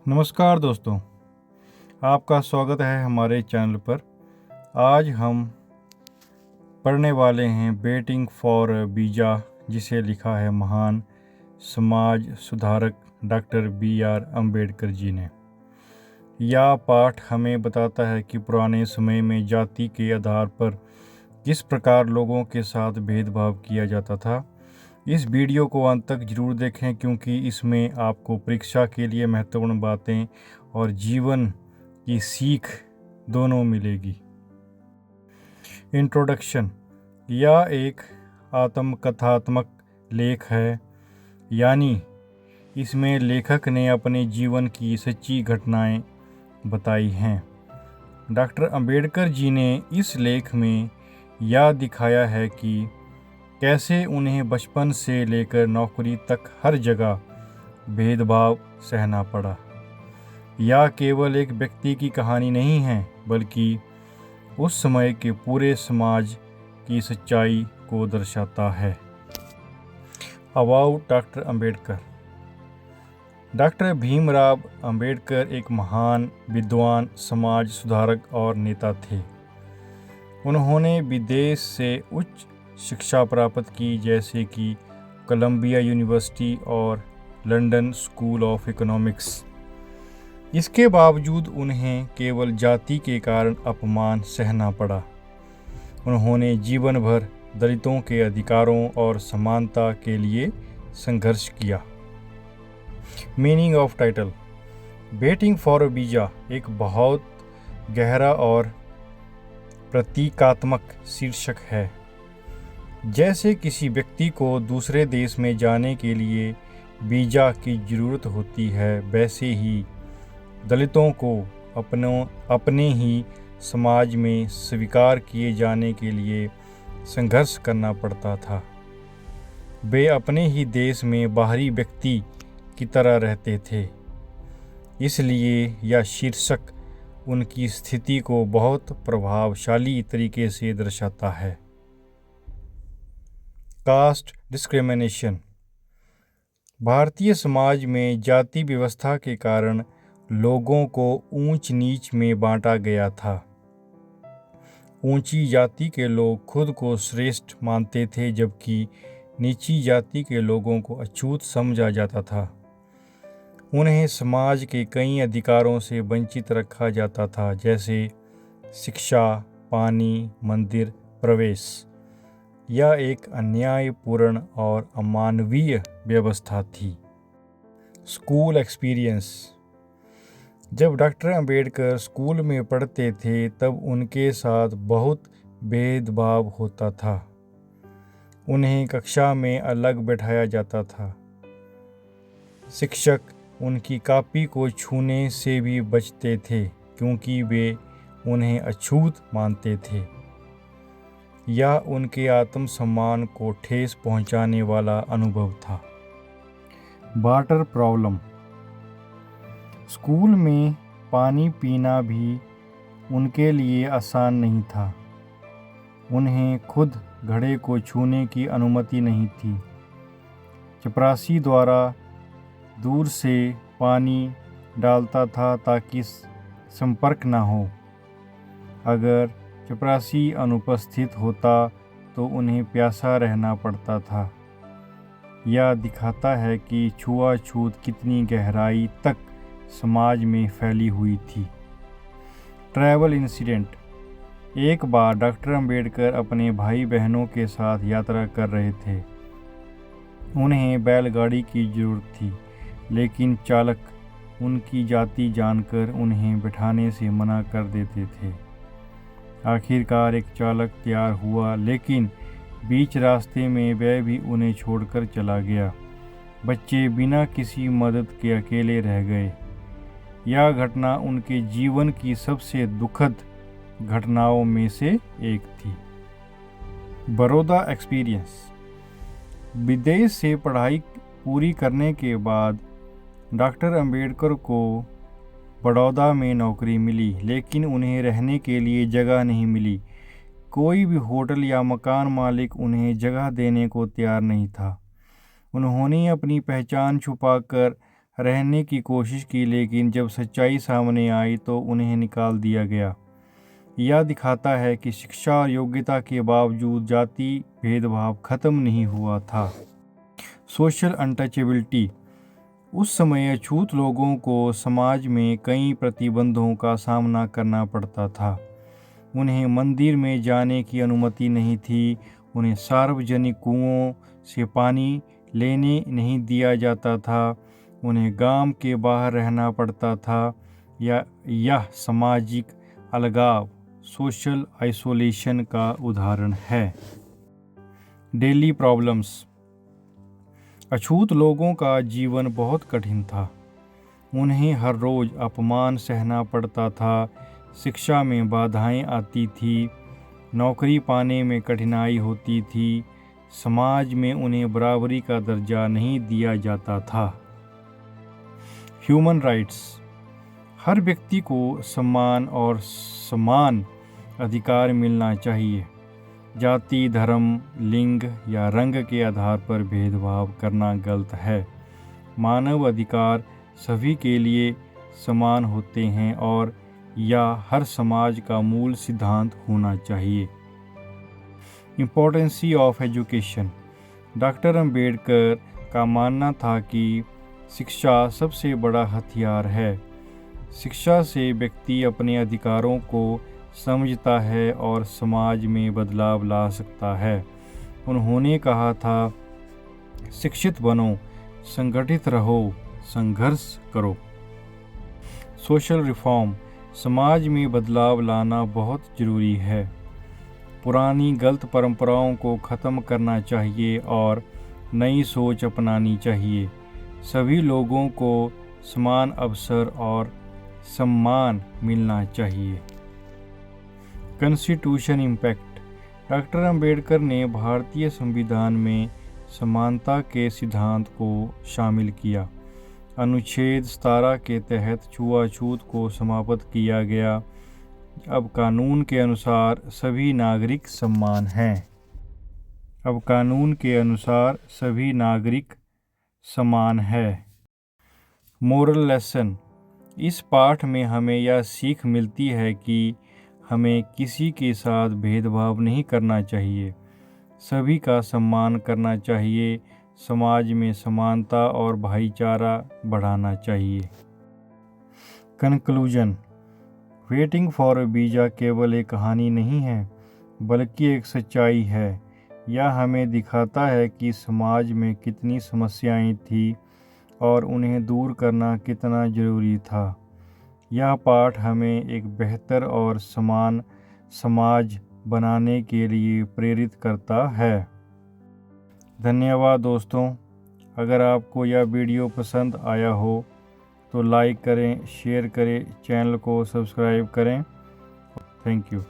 नमस्कार दोस्तों, आपका स्वागत है हमारे चैनल पर। आज हम पढ़ने वाले हैं वेटिंग फॉर वीज़ा, जिसे लिखा है महान समाज सुधारक डॉक्टर बी.आर. अम्बेडकर जी ने। यह पाठ हमें बताता है कि पुराने समय में जाति के आधार पर किस प्रकार लोगों के साथ भेदभाव किया जाता था। इस वीडियो को अंत तक जरूर देखें, क्योंकि इसमें आपको परीक्षा के लिए महत्वपूर्ण बातें और जीवन की सीख दोनों मिलेगी। इंट्रोडक्शन। यह एक आत्मकथात्मक लेख है, यानी इसमें लेखक ने अपने जीवन की सच्ची घटनाएं बताई हैं। डॉक्टर अंबेडकर जी ने इस लेख में यह दिखाया है कि कैसे उन्हें बचपन से लेकर नौकरी तक हर जगह भेदभाव सहना पड़ा। यह केवल एक व्यक्ति की कहानी नहीं है, बल्कि उस समय के पूरे समाज की सच्चाई को दर्शाता है। About doctor Ambedkar. Doctor Bhimrao Ambedkar एक महान विद्वान, समाज सुधारक और नेता थे। उन्होंने विदेश से उच्च शिक्षा प्राप्त की, जैसे कि कोलंबिया यूनिवर्सिटी और लंदन स्कूल ऑफ इकोनॉमिक्स। इसके बावजूद उन्हें केवल जाति के कारण अपमान सहना पड़ा। उन्होंने जीवन भर दलितों के अधिकारों और समानता के लिए संघर्ष किया। Meaning of title. Waiting for a visa एक बहुत गहरा और प्रतीकात्मक शीर्षक है। जैसे किसी व्यक्ति को दूसरे देश में जाने के लिए वीज़ा की ज़रूरत होती है, वैसे ही दलितों को अपने ही समाज में स्वीकार किए जाने के लिए संघर्ष करना पड़ता था। वे अपने ही देश में बाहरी व्यक्ति की तरह रहते थे, इसलिए यह शीर्षक उनकी स्थिति को बहुत प्रभावशाली तरीके से दर्शाता है। Caste discrimination. भारतीय समाज में जाति व्यवस्था के कारण लोगों को ऊंच नीच में बांटा गया था। ऊंची जाति के लोग खुद को श्रेष्ठ मानते थे, जबकि नीची जाति के लोगों को अछूत समझा जाता था। उन्हें समाज के कई अधिकारों से वंचित रखा जाता था, जैसे शिक्षा, पानी, मंदिर प्रवेश। यह एक अन्यायपूर्ण और अमानवीय व्यवस्था थी। School experience. जब डॉक्टर अंबेडकर स्कूल में पढ़ते थे, तब उनके साथ बहुत भेदभाव होता था। उन्हें कक्षा में अलग बैठाया जाता था। शिक्षक उनकी कॉपी को छूने से भी बचते थे, क्योंकि वे उन्हें अछूत मानते थे। यह उनके आत्मसम्मान को ठेस पहुंचाने वाला अनुभव था। Water problem. स्कूल में पानी पीना भी उनके लिए आसान नहीं था। उन्हें खुद घड़े को छूने की अनुमति नहीं थी। चपरासी द्वारा दूर से पानी डालता था ताकि संपर्क न हो। अगर चपरासी अनुपस्थित होता तो उन्हें प्यासा रहना पड़ता था। यह दिखाता है कि छुआछूत कितनी गहराई तक समाज में फैली हुई थी। Travel incident. एक बार डॉक्टर अंबेडकर अपने भाई बहनों के साथ यात्रा कर रहे थे। उन्हें बैलगाड़ी की ज़रूरत थी, लेकिन चालक उनकी जाति जानकर उन्हें बिठाने से मना कर देते थे। आखिरकार एक चालक तैयार हुआ, लेकिन बीच रास्ते में वह भी उन्हें छोड़कर चला गया। बच्चे बिना किसी मदद के अकेले रह गए। यह घटना उनके जीवन की सबसे दुखद घटनाओं में से एक थी। बड़ौदा एक्सपीरियंस। विदेश से पढ़ाई पूरी करने के बाद डॉक्टर अंबेडकर को बड़ौदा में नौकरी मिली, लेकिन उन्हें रहने के लिए जगह नहीं मिली। कोई भी होटल या मकान मालिक उन्हें जगह देने को तैयार नहीं था। उन्होंने अपनी पहचान छुपाकर रहने की कोशिश की, लेकिन जब सच्चाई सामने आई तो उन्हें निकाल दिया गया। यह दिखाता है कि शिक्षा और योग्यता के बावजूद जाति भेदभाव खत्म नहीं हुआ था। Social untouchability. उस समय अछूत लोगों को समाज में कई प्रतिबंधों का सामना करना पड़ता था। उन्हें मंदिर में जाने की अनुमति नहीं थी, उन्हें सार्वजनिक कुओं से पानी लेने नहीं दिया जाता था, उन्हें गांव के बाहर रहना पड़ता था। यह सामाजिक अलगाव, सोशल आइसोलेशन का उदाहरण है। Daily problems. अछूत लोगों का जीवन बहुत कठिन था। उन्हें हर रोज़ अपमान सहना पड़ता था, शिक्षा में बाधाएं आती थी, नौकरी पाने में कठिनाई होती थी, समाज में उन्हें बराबरी का दर्जा नहीं दिया जाता था। Human rights. हर व्यक्ति को सम्मान और समान अधिकार मिलना चाहिए। जाति, धर्म, लिंग या रंग के आधार पर भेदभाव करना गलत है। मानव अधिकार सभी के लिए समान होते हैं और यह हर समाज का मूल सिद्धांत होना चाहिए। Impotency of education. Doctor Ambedkar का मानना था कि शिक्षा सबसे बड़ा हथियार है। शिक्षा से व्यक्ति अपने अधिकारों को समझता है और समाज में बदलाव ला सकता है। उन्होंने कहा था, शिक्षित बनो, संगठित रहो, संघर्ष करो। Social reform. समाज में बदलाव लाना बहुत ज़रूरी है। पुरानी गलत परंपराओं को ख़त्म करना चाहिए और नई सोच अपनानी चाहिए। सभी लोगों को समान अवसर और सम्मान मिलना चाहिए। Constitution impact. डॉक्टर अंबेडकर ने भारतीय संविधान में समानता के सिद्धांत को शामिल किया। अनुच्छेद 17 के तहत छुआछूत को समाप्त किया गया। अब कानून के अनुसार सभी नागरिक समान हैं। अब कानून के अनुसार सभी नागरिक समान है। Moral lesson. इस पाठ में हमें यह सीख मिलती है कि हमें किसी के साथ भेदभाव नहीं करना चाहिए, सभी का सम्मान करना चाहिए, समाज में समानता और भाईचारा बढ़ाना चाहिए। Conclusion. Waiting for a visa केवल एक कहानी नहीं है, बल्कि एक सच्चाई है। यह हमें दिखाता है कि समाज में कितनी समस्याएं थीं और उन्हें दूर करना कितना ज़रूरी था। यह पाठ हमें एक बेहतर और समान समाज बनाने के लिए प्रेरित करता है। धन्यवाद दोस्तों। अगर आपको यह वीडियो पसंद आया हो तो लाइक करें, शेयर करें, चैनल को सब्सक्राइब करें। Thank you.